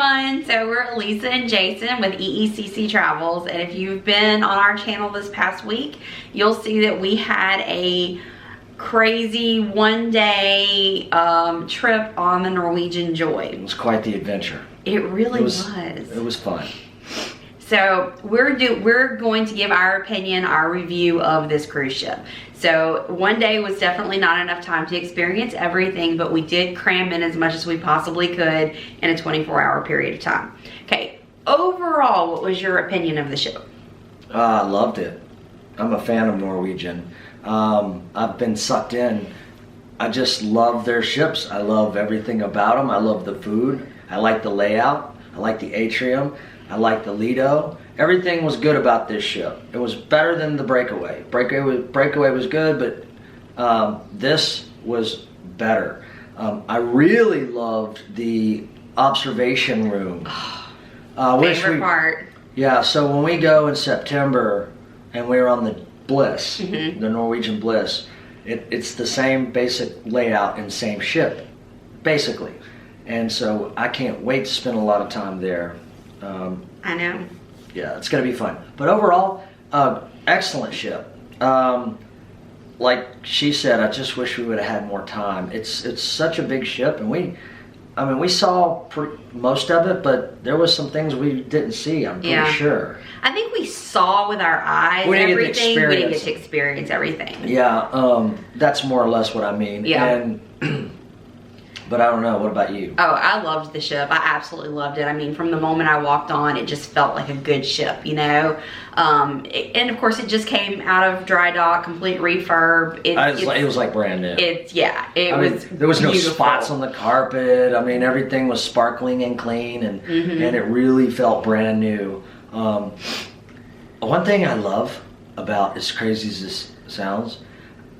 everyone. So we're Lisa and Jason with EECC Travels, and if you've been on our channel this past week, you'll see that we had a crazy one-day trip on the Norwegian Joy. It was quite the adventure. It really was. It was fun. So we're going to give our opinion, our review of this cruise ship. So one day was definitely not enough time to experience everything, but we did cram in as much as we possibly could in a 24-hour period of time. Okay, overall, what was your opinion of the ship? I loved it. I'm a fan of Norwegian. I've been sucked in. I just love their ships. I love everything about them. I love the food. I like the layout. I like the atrium. I like the Lido. Everything was good about this ship. It was better than the Breakaway. Breakaway was good, but this was better. I really loved the observation room. Favorite part. Yeah, so when we go in September and we're on the Bliss, the Norwegian Bliss, it's the same basic layout and same ship, basically. And so I can't wait to spend a lot of time there. I know. Yeah, it's going to be fun. But overall, excellent ship. Like she said, I just wish we would have had more time. It's such a big ship, and we saw most of it, but there was some things we didn't see, I'm pretty sure. I think we saw with our eyes everything. We didn't get to experience everything. Yeah, that's more or less what I mean. Yeah. And but I don't know, what about you? Oh, I loved the ship. I absolutely loved it. I mean, from the moment I walked on, it just felt like a good ship, you know? And of course, it just came out of dry dock, complete refurb. It was like brand new. There was no spots on the carpet. I mean, everything was sparkling and clean, and it really felt brand new. One thing I love about, as crazy as this sounds,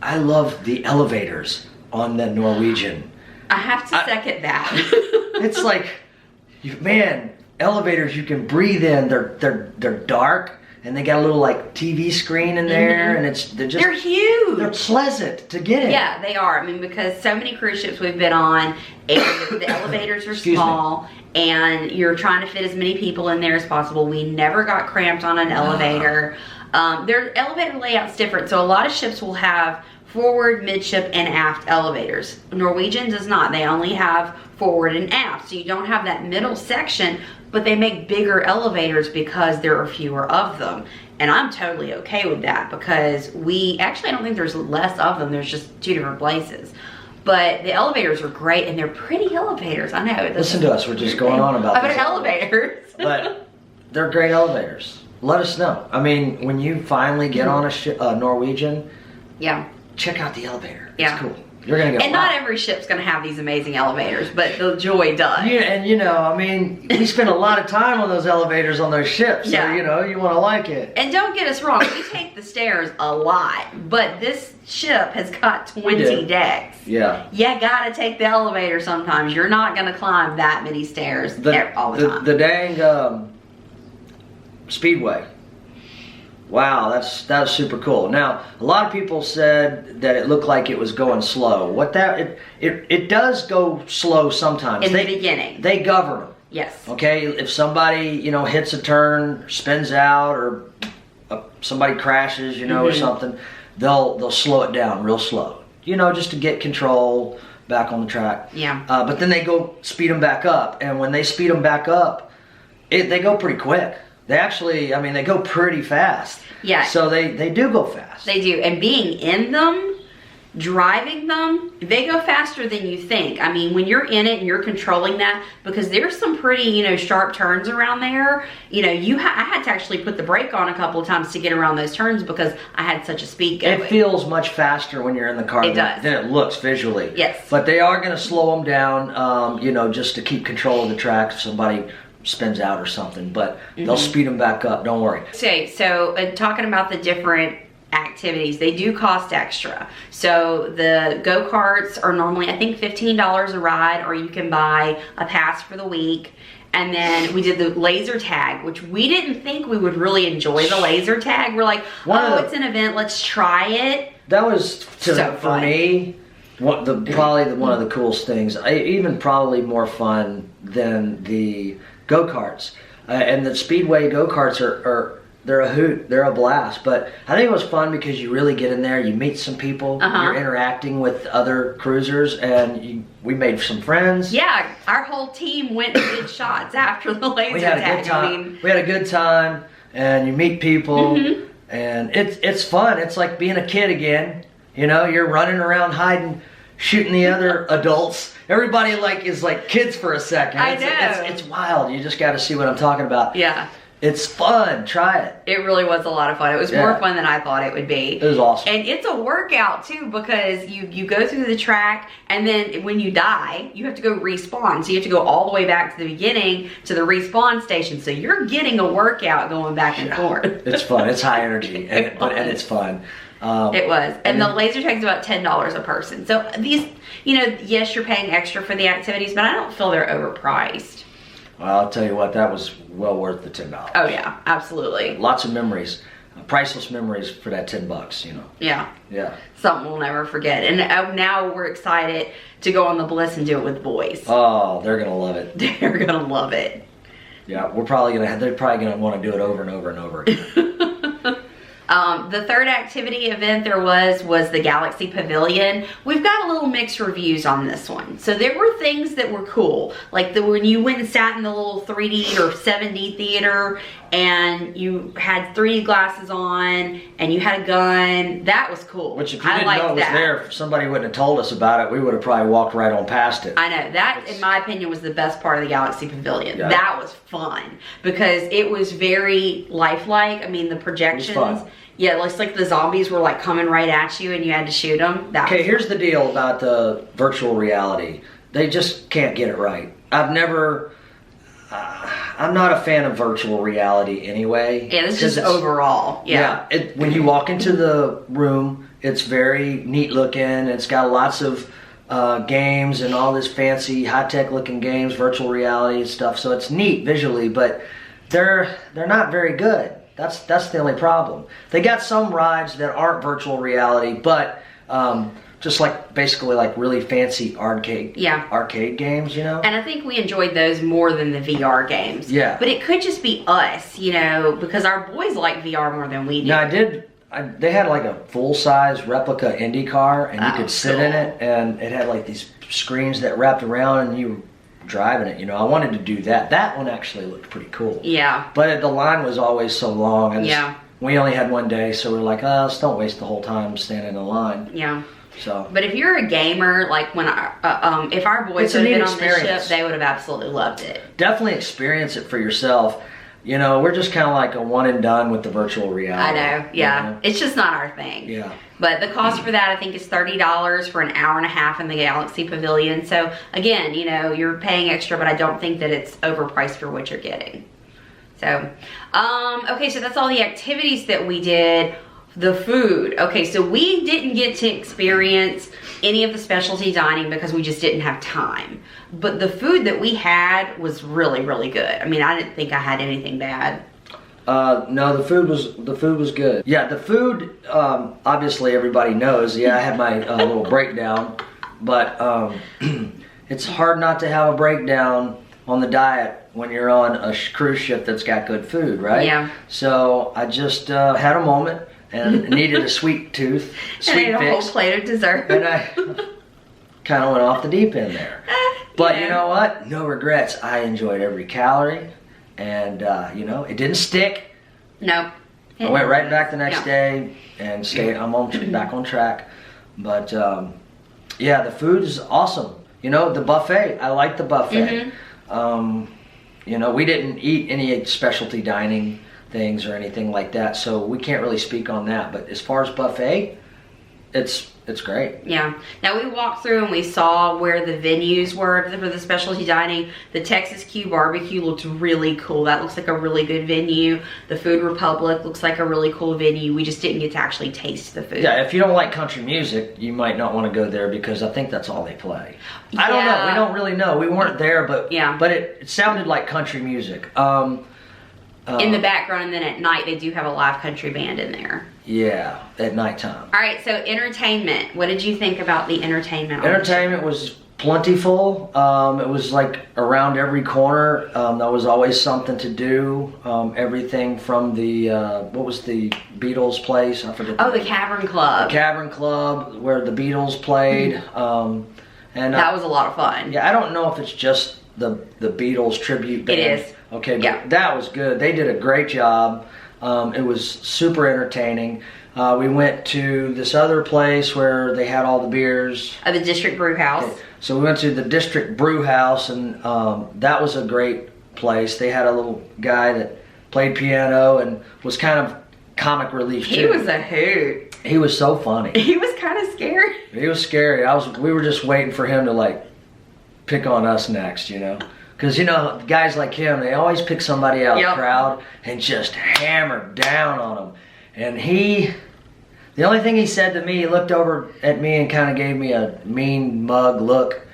I love the elevators on the Norwegian. I have to second that. It's like, man, elevators you can breathe in. They're dark, and they got a little like TV screen in there, and they're huge. They're pleasant to get in. Yeah, they are. I mean, because so many cruise ships we've been on, and the elevators are small, and you're trying to fit as many people in there as possible. We never got cramped on an elevator. Their elevator layout's different, so a lot of ships will have forward, midship, and aft elevators. Norwegian does not. They only have forward and aft, so you don't have that middle section, but they make bigger elevators because there are fewer of them. And I'm totally okay with that, because I don't think there's less of them. There's just two different places. But the elevators are great, and they're pretty elevators. I know. Listen to us. We're just going on about these elevators. But they're great elevators. Let us know. I mean, when you finally get on a Norwegian, check out the elevator. Yeah. It's cool. You're gonna go. And not every ship's gonna have these amazing elevators, but the Joy does. Yeah, and you know, I mean, we spend a lot of time on those elevators on those ships, so you know, you want to like it. And don't get us wrong, we take the stairs a lot, but this ship has got 20 decks. Yeah. You gotta take the elevator sometimes. You're not gonna climb that many stairs all the time. The dang Speedway. Wow, that's super cool. Now, a lot of people said that it looked like it was going slow. It does go slow sometimes. In the beginning. They govern them. Yes. Okay, if somebody, you know, hits a turn, spins out, or somebody crashes, you know, or something, they'll slow it down real slow. You know, just to get control back on the track. Yeah. But then they go speed them back up, and when they speed them back up, they go pretty quick. They actually, I mean, they go pretty fast. Yeah. So they do go fast. They do. And being in them, driving them, they go faster than you think. I mean, when you're in it and you're controlling that, because there's some pretty, you know, sharp turns around there. You know, I had to actually put the brake on a couple of times to get around those turns because I had such a speed going. It feels much faster when you're in the car than it looks visually. Yes. But they are going to slow them down, you know, just to keep control of the track if somebody spins out or something, but they'll speed them back up, don't worry. Okay, so talking about the different activities, they do cost extra. So the go-karts are normally, I think, $15 a ride, or you can buy a pass for the week. And then we did the laser tag, which we didn't think we would really enjoy the laser tag. We're like, it's an event, let's try it. That was, for me, Probably one of the coolest things, even probably more fun than the go-karts. And the Speedway go-karts they're a hoot, they're a blast. But I think it was fun because you really get in there, you meet some people, you're interacting with other cruisers, and we made some friends. Yeah, our whole team went and did shots after the laser tag. We had a good time. We had a good time, and you meet people, and it's fun. It's like being a kid again. You know, you're running around hiding, shooting the other adults. Everybody is like kids for a second. I know. It's wild. You just got to see what I'm talking about. Yeah. It's fun. Try it. It really was a lot of fun. It was more fun than I thought it would be. It was awesome. And it's a workout too, because you go through the track, and then when you die, you have to go respawn. So you have to go all the way back to the beginning to the respawn station. So you're getting a workout going back and forth. It's fun. It's high energy, and it's fun. It was. And the laser tag's about $10 a person. So these, yes, you're paying extra for the activities, but I don't feel they're overpriced. Well, I'll tell you what, that was well worth the $10. Oh yeah, absolutely. Lots of memories, priceless memories for that $10, Yeah. Yeah. Something we'll never forget. And now we're excited to go on the Bliss and do it with boys. Oh, they're gonna love it. They're gonna love it. Yeah, they're probably gonna want to do it over and over and over again. The third activity event there was the Galaxy Pavilion. We've got a little mixed reviews on this one. So there were things that were cool, like when you went and sat in the little 3D or 7D theater and you had 3D glasses on and you had a gun. That was cool. Which if you didn't know it was there, if somebody wouldn't have told us about it, we would have probably walked right on past it. I know. That, in my opinion, was the best part of the Galaxy Pavilion. Yeah. That was fun because it was very lifelike. I mean, the projections. It was fun. Yeah, it looks like the zombies were like coming right at you and you had to shoot them. Okay, here's the deal about the virtual reality. They just can't get it right. I'm not a fan of virtual reality anyway. Yeah, this is just overall. Yeah. When you walk into the room, it's very neat looking. It's got lots of games and all this fancy high-tech looking games, virtual reality and stuff. So it's neat visually, but they're not very good. That's the only problem. They got some rides that aren't virtual reality, but just basically really fancy arcade games, And I think we enjoyed those more than the VR games. Yeah. But it could just be us, because our boys like VR more than we do. Now they had a full-size replica Indy car, and you could sit in it, and it had these screens that wrapped around, and you were driving it. I wanted to do that. That one actually looked pretty cool. Yeah. But the line was always so long. We only had one day, so we're like, let's don't waste the whole time standing in line. Yeah. So. But if you're a gamer, if our boys had been on this ship, they would have absolutely loved it. Definitely experience it for yourself. We're just kind of like a one and done with the virtual reality. I know, yeah. It's just not our thing. Yeah. But the cost for that, I think, is $30 for an hour and a half in the Galaxy Pavilion. So, again, you're paying extra, but I don't think that it's overpriced for what you're getting. So, okay, so that's all the activities that we did. The food. Okay, so we didn't get to experience any of the specialty dining because we just didn't have time. But the food that we had was really, really good. I mean, I didn't think I had anything bad. No, the food was good. Yeah, the food, obviously everybody knows. Yeah, I had my little breakdown, but it's hard not to have a breakdown on the diet when you're on a cruise ship that's got good food, right? Yeah. So I just had a moment and needed a sweet tooth, sweet and ate a fix. whole plate of dessert. And I kind of went off the deep end there. But you know what? No regrets. I enjoyed every calorie. And, it didn't stick. No. I went right back the next day and I'm back on track. But, yeah, the food is awesome. The buffet. I like the buffet. Mm-hmm. We didn't eat any specialty dining things or anything like that, so we can't really speak on that. But as far as buffet, it's great. Yeah. Now we walked through and we saw where the venues were for the specialty dining. The Texas Q Barbecue looked really cool. That looks like a really good venue. The Food Republic looks like a really cool venue. We just didn't get to actually taste the food. Yeah, if you don't like country music, you might not want to go there because I think that's all they play. I don't know. We don't really know. We weren't there, but it sounded like country music. In the background, and then at night they do have a live country band in there. Yeah, at nighttime. All right, so entertainment. What did you think about the entertainment? Entertainment was plentiful. It was like around every corner. There was always something to do. Everything from the, what was the Beatles place? I forget. Oh, the Cavern Club. The Cavern Club, where the Beatles played. And that was a lot of fun. Yeah, I don't know if it's just the Beatles tribute band. It is. Okay, but that was good. They did a great job. It was super entertaining. We went to this other place where they had all the beers. The District Brew House. Okay. So we went to the District Brew House, and that was a great place. They had a little guy that played piano and was kind of comic relief too. He was a hoot. He was so funny. He was kind of scary. He was scary. We were just waiting for him to like pick on us next, you know. Because, you know, guys like him, they always pick somebody out of the crowd and just hammer down on them. And the only thing he said to me, he looked over at me and kind of gave me a mean mug look.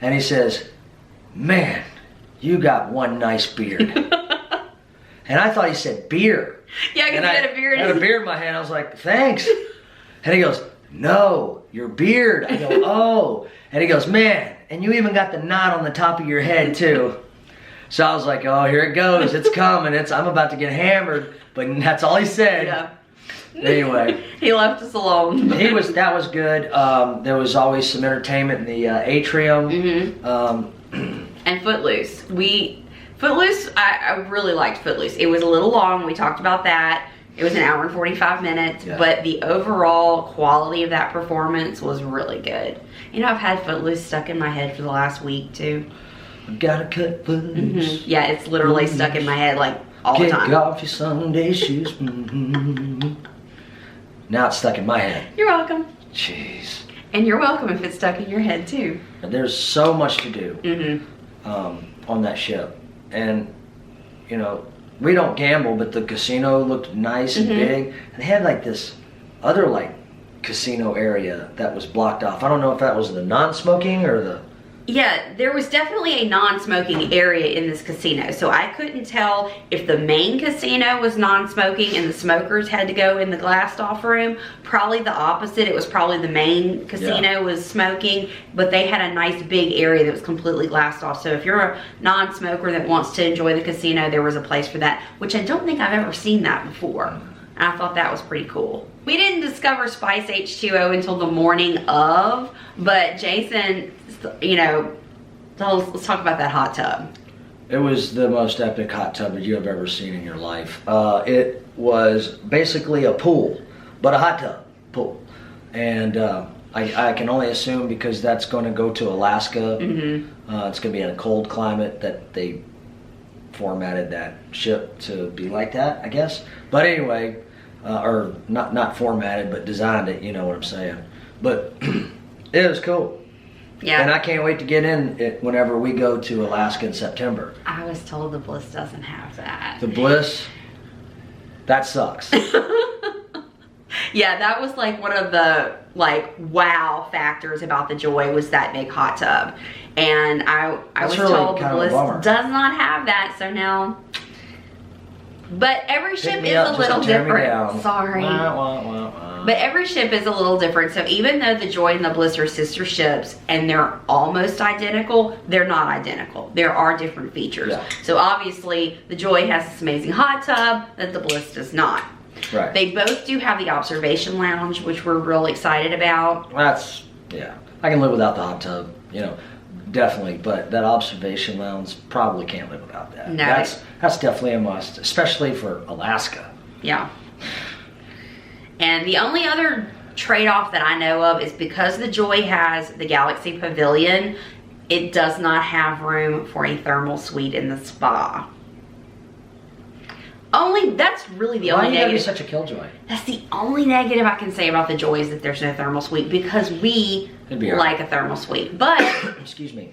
And he says, "Man, you got one nice beard." And I thought he said beer. Yeah, because he had a beard. I had a beard in my hand. I was like, "Thanks." And he goes, "No, your beard." I go, "Oh." And he goes, "Man, and you even got the knot on the top of your head too." So I was like, "Oh, here it goes. It's coming. I'm about to get hammered." But that's all he said. Yeah. Anyway, he left us alone. That was good. There was always some entertainment in the atrium. And Footloose. Footloose, I really liked Footloose. It was a little long. We talked about that. It was an hour and 45 minutes, but the overall quality of that performance was really good. You know, I've had Footloose stuck in my head for the last week too. Gotta cut Footloose. Yeah, it's literally stuck in my head like all the time. Kick off your Sunday shoes. Now it's stuck in my head. You're welcome. Jeez. And you're welcome if it's stuck in your head too. There's so much to do on that ship. And, you know, we don't gamble, but the casino looked nice and big. And they had like this other like casino area that was blocked off. I don't know if that was the non-smoking or the... Yeah, there was definitely a non-smoking area in this casino. So I couldn't tell if the main casino was non-smoking and the smokers had to go in the glassed off room. Probably the opposite. It was probably the main casino was smoking, but they had a nice big area that was completely glassed off. So if you're a non-smoker that wants to enjoy the casino, there was a place for that, which I don't think I've ever seen that before. And I thought that was pretty cool. We didn't discover Spice H2O until the morning of, but Jason, you know, let's talk about that hot tub. It was the most epic hot tub that you have ever seen in your life. It was basically a pool, but a hot tub pool. And I can only assume because that's going to go to Alaska. It's going to be in a cold climate that they formatted that ship to be like that, I guess. But anyway, or not formatted, but designed it, you know what I'm saying. But it was cool. Yeah. And I can't wait to get in it whenever we go to Alaska in September. I was told the Bliss doesn't have that. The Bliss? That sucks. Yeah, that was like one of the like wow factors about the Joy was that big hot tub. And I was really told the Bliss does not have that, so now... But every ship is a little different. Sorry. But every ship is a little different. So even though the Joy and the Bliss are sister ships and they're almost identical, they're not identical. There are different features. Yeah. So obviously the Joy has this amazing hot tub that the Bliss does not. Right. They both do have the observation lounge, which we're real excited about. That's, yeah. I can live without the hot tub, you know. Definitely, but that observation lounge, probably can't live without that. No. That's definitely a must, especially for Alaska. Yeah. And the only other trade-off that I know of is because the Joy has the Galaxy Pavilion, it does not have room for a thermal suite in the spa. That's really the only negative. Why are you such a killjoy? That's the only negative I can say about the Joy is that there's no thermal suite because we like a thermal suite. But, excuse me.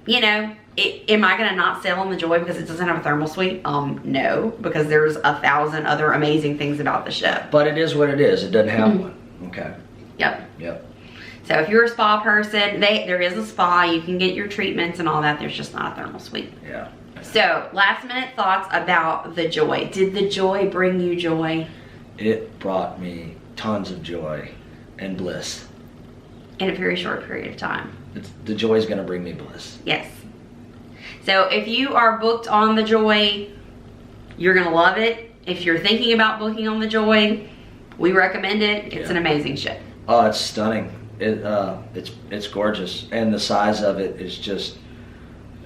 You know, am I going to not sail on the Joy because it doesn't have a thermal suite? No, because there's 1,000 other amazing things about the ship. But it is what it is. It doesn't have one. Okay. Yep. Yep. So if you're a spa person, there is a spa. You can get your treatments and all that. There's just not a thermal suite. Yeah. So, last minute thoughts about the Joy. Did the Joy bring you joy? it brought me tons of joy and bliss. In a very short period of time. The joy is going to bring me bliss. Yes. So if you are booked on the Joy, you're going to love it. If you're thinking about booking on the Joy, we recommend it. It's an amazing ship. Oh, it's stunning. It's gorgeous, and the size of it is just,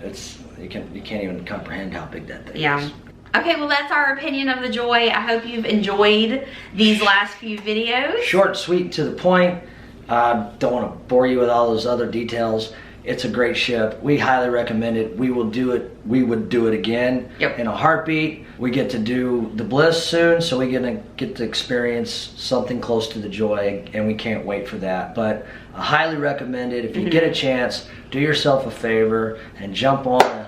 you can't even comprehend how big that thing is. Okay, well that's our opinion of the Joy. I hope you've enjoyed these last few videos. Short, sweet, to the point. Don't want to bore you with all those other details. It's a great ship. We highly recommend it. We will do it. We would do it again in a heartbeat. We get to do the Bliss soon, so we're gonna get to experience something close to the Joy, and we can't wait for that. But I highly recommend it. If you get a chance, do yourself a favor and jump on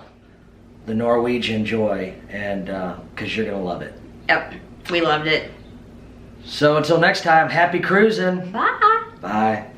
the Norwegian Joy, and because you're gonna love it. Yep, we loved it. So until next time, happy cruising. Bye. Bye.